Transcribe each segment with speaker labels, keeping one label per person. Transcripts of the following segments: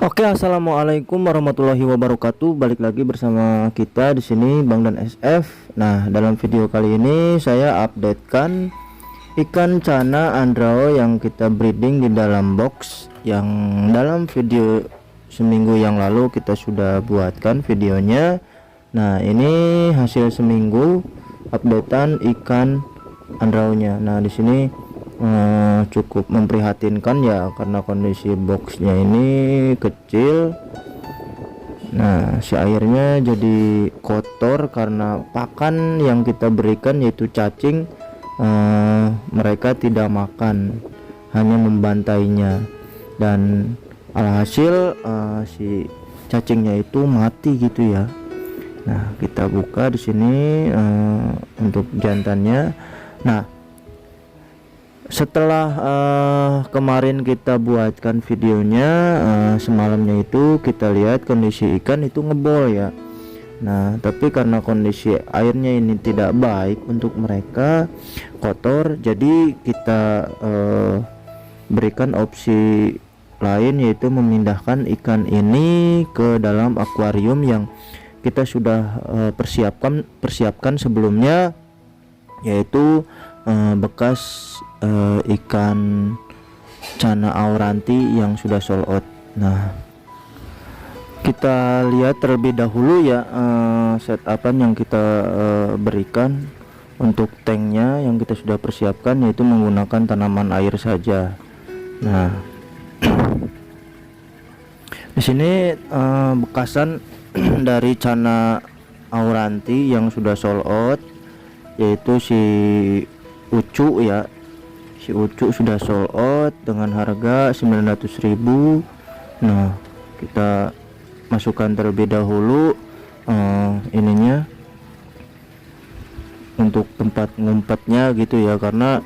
Speaker 1: Oke, assalamualaikum warahmatullahi wabarakatuh. Balik lagi bersama kita di sini Bang dan SF. Nah, dalam video kali ini saya updatekan ikan cana andrao yang kita breeding di dalam box, yang dalam video seminggu yang lalu kita sudah buatkan videonya. Nah, ini hasil seminggu updatean ikan andraonya. Nah, di sini cukup memprihatinkan ya, karena kondisi boxnya ini kecil. Nah, si airnya jadi kotor karena pakan yang kita berikan yaitu cacing. Mereka tidak makan, hanya membantainya, dan alhasil si cacingnya itu mati gitu ya. Nah, kita buka di sini untuk jantannya. Nah, setelah kemarin kita buatkan videonya, semalamnya itu kita lihat kondisi ikan itu ngebol ya. Nah, tapi karena kondisi airnya ini tidak baik untuk mereka, kotor, jadi kita berikan opsi lain, yaitu memindahkan ikan ini ke dalam akuarium yang kita sudah persiapkan sebelumnya, yaitu bekas ikan cana auranti yang sudah sold out. Nah, kita lihat terlebih dahulu ya setapan yang kita berikan untuk tanknya yang kita sudah persiapkan, yaitu menggunakan tanaman air saja. Nah, di sini bekasan dari cana auranti yang sudah sold out, yaitu si Ucu ya. Si Ucu sudah sold out dengan harga 900.000. Nah, kita masukkan terlebih dahulu ininya untuk tempat ngumpetnya gitu ya, karena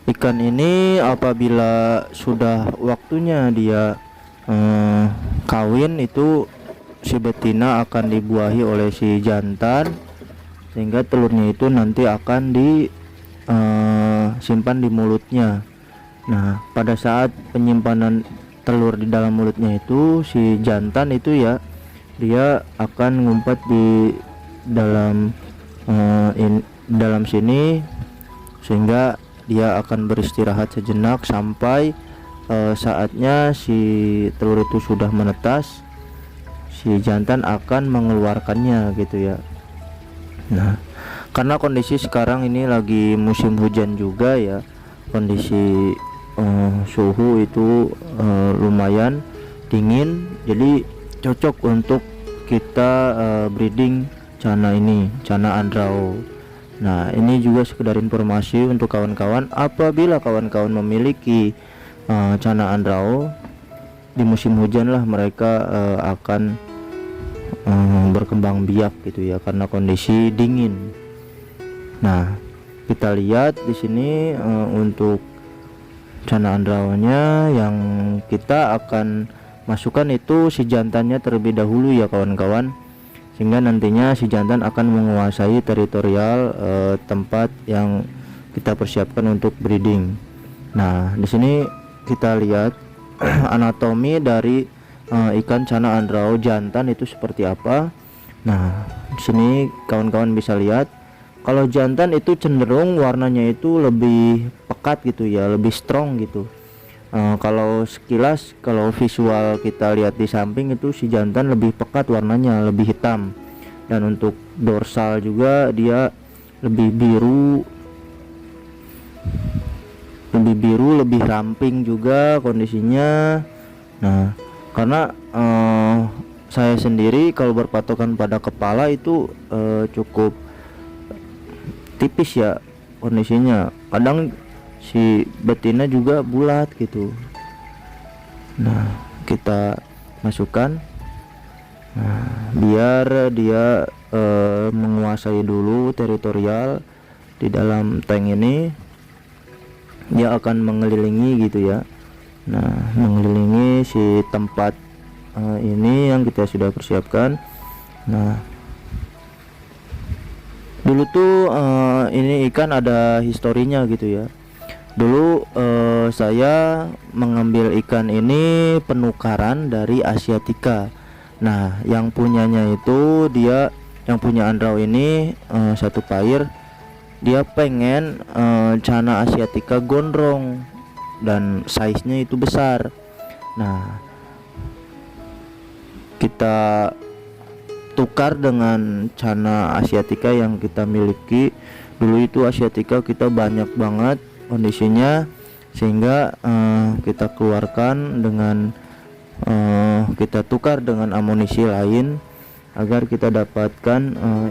Speaker 1: ikan ini apabila sudah waktunya dia kawin, itu si betina akan dibuahi oleh si jantan, sehingga telurnya itu nanti akan simpan di mulutnya. Nah, pada saat penyimpanan telur di dalam mulutnya itu, si jantan itu ya, dia akan ngumpet di dalam dalam sini, sehingga dia akan beristirahat sejenak sampai saatnya si telur itu sudah menetas. Si jantan akan mengeluarkannya gitu ya. Nah, karena kondisi sekarang ini lagi musim hujan juga ya, kondisi suhu itu lumayan dingin, jadi cocok untuk kita breeding cana ini, cana andrao. Nah, ini juga sekedar informasi untuk kawan-kawan, apabila kawan-kawan memiliki cana andrao di musim hujan lah, mereka akan berkembang biak gitu ya, karena kondisi dingin. Nah, kita lihat di sini untuk cana andraonya yang kita akan masukkan itu si jantannya terlebih dahulu ya kawan-kawan, sehingga nantinya si jantan akan menguasai teritorial tempat yang kita persiapkan untuk breeding. Nah, di sini kita lihat anatomi dari ikan cana andrao jantan itu seperti apa. Nah, di sini kawan-kawan bisa lihat kalau jantan itu cenderung warnanya itu lebih pekat gitu ya, lebih strong gitu. Kalau sekilas, kalau visual kita lihat di samping itu, si jantan lebih pekat warnanya, lebih hitam. Dan untuk dorsal juga dia lebih biru, lebih ramping juga kondisinya. Nah, karena saya sendiri kalau berpatokan pada kepala itu cukup tipis ya kondisinya, kadang si betina juga bulat gitu. Nah, kita masukkan, nah, biar dia menguasai dulu teritorial di dalam tank ini. Dia akan mengelilingi gitu ya. Nah, mengelilingi si tempat ini yang kita sudah persiapkan. Nah, dulu tuh ini ikan ada historinya gitu ya. Dulu saya mengambil ikan ini penukaran dari Asiatica. Nah, yang punyanya itu dia, yang punya Andrau ini satu pair, dia pengen Cana Asiatica gondrong dan size-nya itu besar. Nah, kita tukar dengan Cana Asiatica yang kita miliki. Dulu itu Asiatica kita banyak banget kondisinya, sehingga kita keluarkan dengan kita tukar dengan amunisi lain agar kita dapatkan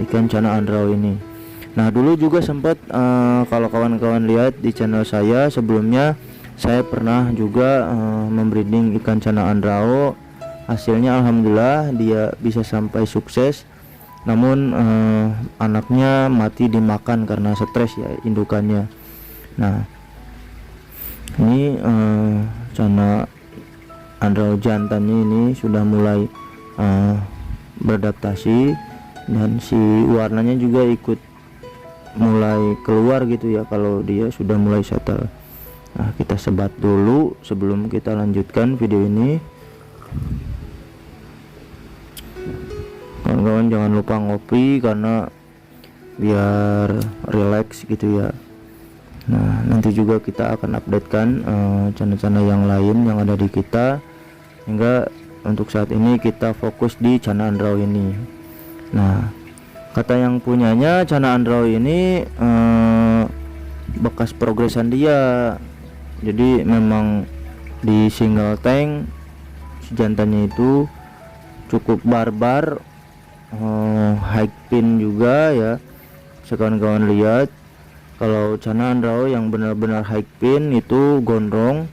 Speaker 1: ikan Cana Andrau ini. Nah, dulu juga sempat kalau kawan-kawan lihat di channel saya sebelumnya, saya pernah juga membreeding ikan Cana Andrau. Hasilnya alhamdulillah dia bisa sampai sukses, namun anaknya mati dimakan karena stres ya indukannya. Nah, ini Cana Andrau jantannya ini sudah mulai beradaptasi, dan si warnanya juga ikut mulai keluar gitu ya kalau dia sudah mulai settle. Nah, kita sebat dulu sebelum kita lanjutkan video ini. Kawan-kawan jangan lupa ngopi karena biar relax gitu ya. Nah, nanti juga kita akan updatekan channel-channel yang lain yang ada di kita, hingga untuk saat ini kita fokus di Cana Andrau ini. Nah, kata yang punyanya Cana Andrau ini bekas progresan dia, jadi memang di single tank si jantannya itu cukup barbar, high pin juga ya. Kawan-kawan lihat, kalau Cana Andrau yang benar-benar high pin itu gondrong,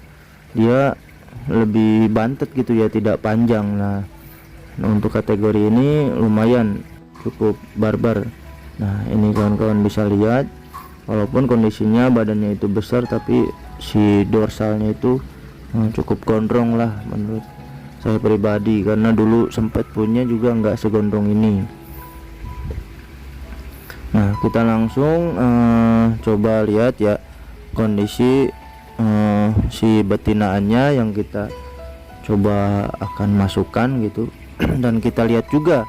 Speaker 1: dia lebih bantet gitu ya, tidak panjang. Nah, untuk kategori ini lumayan cukup barbar. Nah, ini kawan-kawan bisa lihat, walaupun kondisinya badannya itu besar, tapi si dorsalnya itu cukup gondrong lah menurut saya pribadi, karena dulu sempat punya juga nggak segondrong ini. Nah, kita langsung coba lihat ya kondisi si betinaannya yang kita coba akan masukkan gitu. Dan kita lihat juga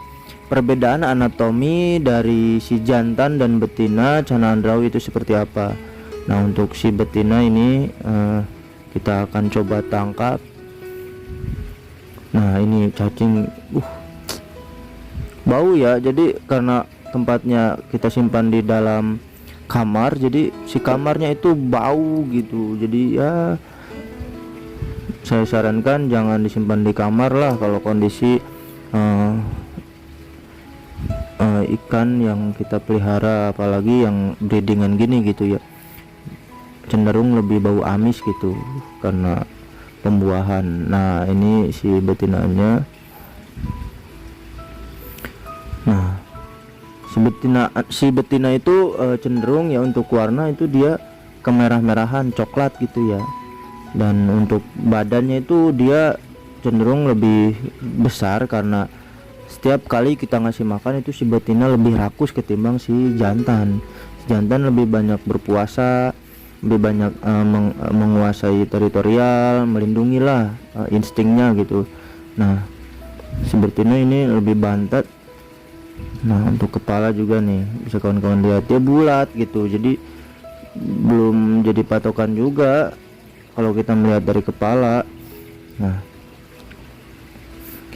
Speaker 1: perbedaan anatomi dari si jantan dan betina Cana Andrau itu seperti apa. Nah, untuk si betina ini kita akan coba tangkap. Nah, ini cacing bau ya, jadi karena tempatnya kita simpan di dalam kamar, jadi si kamarnya itu bau gitu. Jadi ya saya sarankan jangan disimpan di kamar lah kalau kondisi ikan yang kita pelihara, apalagi yang breedingan gini gitu ya, cenderung lebih bau amis gitu karena pembuahan. Nah, ini si betinanya. Nah, si betina itu cenderung ya untuk warna itu dia kemerah-merahan coklat gitu ya, dan untuk badannya itu dia cenderung lebih besar karena setiap kali kita ngasih makan itu si betina lebih rakus ketimbang si jantan. Si jantan lebih banyak berpuasa, lebih banyak menguasai teritorial, melindungi lah instingnya gitu. Nah, si betina ini lebih bantet. Nah, untuk kepala juga nih bisa kawan-kawan lihat, dia bulat gitu, jadi belum jadi patokan juga kalau kita melihat dari kepala. Nah,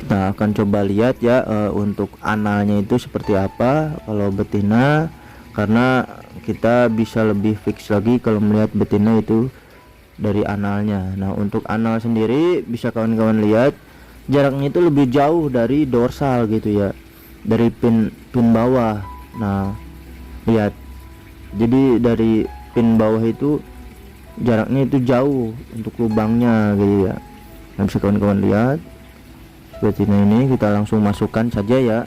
Speaker 1: kita akan coba lihat ya untuk analnya itu seperti apa kalau betina, karena kita bisa lebih fix lagi kalau melihat betina itu dari analnya. Nah, untuk anal sendiri bisa kawan-kawan lihat jaraknya itu lebih jauh dari dorsal gitu ya, dari pin bawah. Nah, lihat, jadi dari pin bawah itu jaraknya itu jauh untuk lubangnya gitu ya. Nah, bisa kawan-kawan lihat betina ini. Kita langsung masukkan saja ya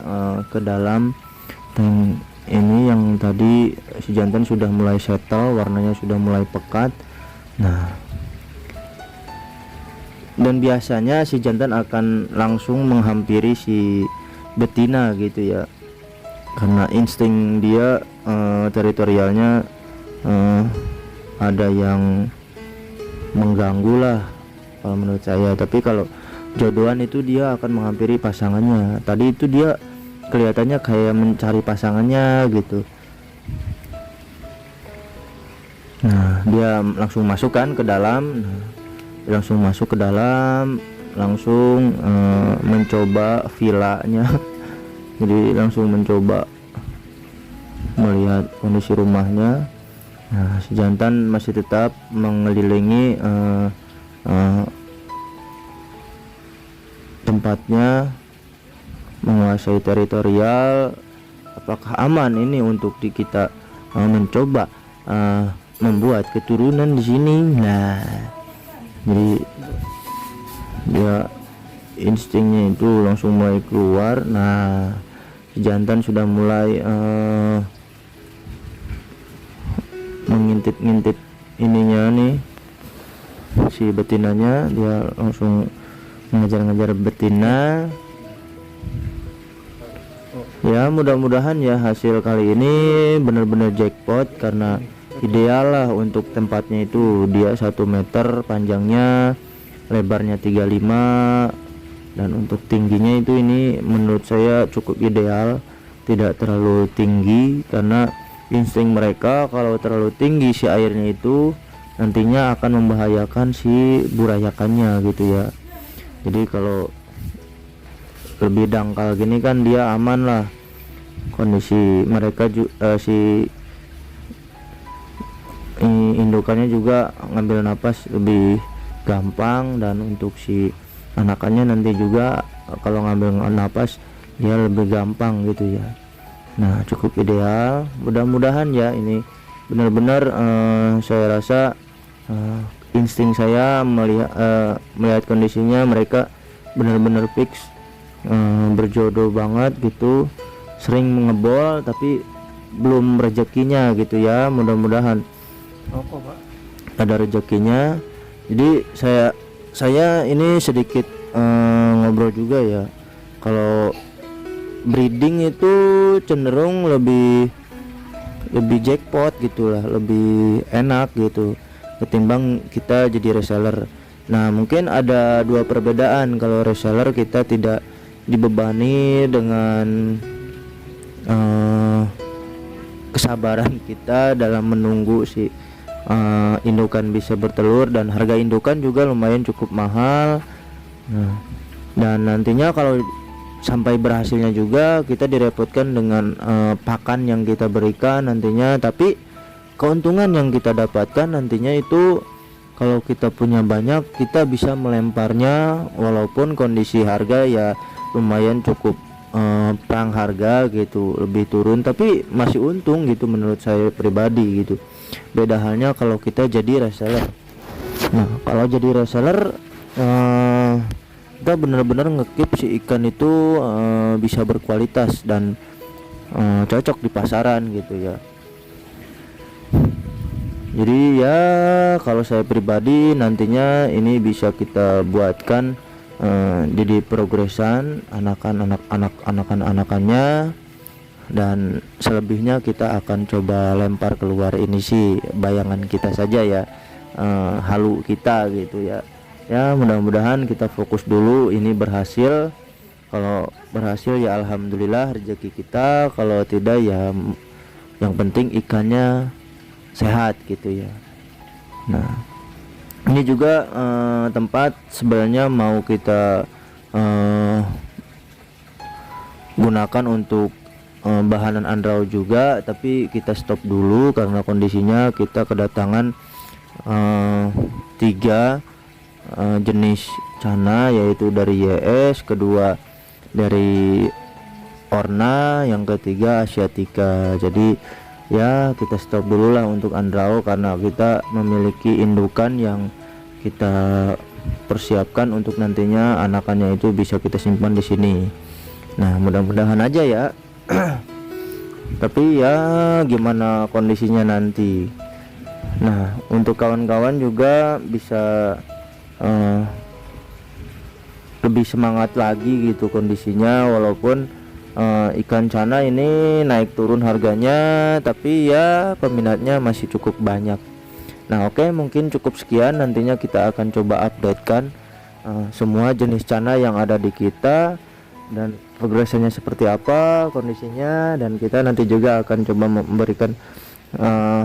Speaker 1: ke dalam tank ini. Yang tadi si jantan sudah mulai settle, warnanya sudah mulai pekat. Nah, dan biasanya si jantan akan langsung menghampiri si betina gitu ya, karena insting dia teritorialnya ada yang mengganggu lah kalau menurut saya. Tapi kalau jodohan itu dia akan menghampiri pasangannya. Tadi itu dia kelihatannya kayak mencari pasangannya gitu. Nah, dia langsung masuk kan ke dalam. Nah, dia langsung masuk ke dalam, langsung mencoba villanya. Jadi langsung mencoba melihat kondisi rumahnya. Nah, si jantan masih tetap mengelilingi tempatnya, menguasai teritorial. Apakah aman ini untuk kita mencoba membuat keturunan di sini? Nah, jadi dia instingnya itu langsung mulai keluar. Nah, si jantan sudah mulai mengintip-ngintip ininya nih, si betinanya. Dia langsung mengejar-ngejar betina. Ya, mudah-mudahan ya hasil kali ini benar-benar jackpot, karena ideal lah untuk tempatnya itu. Dia 1 meter panjangnya, lebarnya 35, dan untuk tingginya itu ini menurut saya cukup ideal, tidak terlalu tinggi, karena insting mereka kalau terlalu tinggi si airnya itu nantinya akan membahayakan si burayakannya gitu ya. Jadi kalau lebih dangkal gini kan dia aman lah, kondisi mereka si indukannya juga ngambil napas lebih gampang, dan untuk si anakannya nanti juga kalau ngambil napas dia lebih gampang gitu ya. Nah, cukup ideal. Mudah-mudahan ya ini benar-benar saya rasa insting saya melihat kondisinya mereka benar-benar fix berjodoh banget gitu. Sering mengebol tapi belum rezekinya gitu ya. Mudah-mudahan ada rezekinya. Jadi saya ini sedikit ngobrol juga ya, kalau breeding itu cenderung lebih jackpot gitulah, lebih enak gitu ketimbang kita jadi reseller. Nah, mungkin ada 2 perbedaan. Kalau reseller kita tidak dibebani dengan kesabaran kita dalam menunggu si indukan bisa bertelur, dan harga indukan juga lumayan cukup mahal. Nah, dan nantinya kalau sampai berhasilnya juga kita direpotkan dengan pakan yang kita berikan nantinya. Tapi keuntungan yang kita dapatkan nantinya itu kalau kita punya banyak, kita bisa melemparnya, walaupun kondisi harga ya lumayan cukup perang harga gitu, lebih turun, tapi masih untung gitu menurut saya pribadi gitu. Beda halnya kalau kita jadi reseller. Nah, kalau jadi reseller kita benar-benar ngekip si ikan itu bisa berkualitas dan cocok di pasaran gitu ya. Jadi ya kalau saya pribadi nantinya ini bisa kita buatkan jadi progresan anakannya, dan selebihnya kita akan coba lempar keluar. Ini sih bayangan kita saja ya, halu kita gitu ya. Ya, mudah-mudahan kita fokus dulu ini berhasil. Kalau berhasil ya alhamdulillah rezeki kita, kalau tidak ya yang penting ikannya sehat gitu ya. Nah, ini juga tempat sebenarnya mau kita gunakan untuk bahanan andrau juga, tapi kita stop dulu karena kondisinya kita kedatangan 3 jenis cana, yaitu dari YS, kedua dari Orna, yang ketiga Asiatica. Jadi ya kita stop dulu lah untuk andrau, karena kita memiliki indukan yang kita persiapkan untuk nantinya anakannya itu bisa kita simpan di sini. Nah, mudah-mudahan aja ya. Tapi ya gimana kondisinya nanti. Nah, untuk kawan-kawan juga bisa lebih semangat lagi gitu kondisinya, walaupun ikan cana ini naik turun harganya, tapi ya peminatnya masih cukup banyak. Nah oke, mungkin cukup sekian. Nantinya kita akan coba updatekan semua jenis cana yang ada di kita dan progresnya seperti apa kondisinya, dan kita nanti juga akan coba memberikan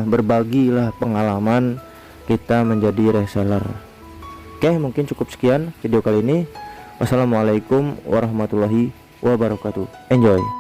Speaker 1: berbagi lah pengalaman kita menjadi reseller. Oke, mungkin cukup sekian video kali ini. Wassalamualaikum warahmatullahi wabarakatuh. Enjoy.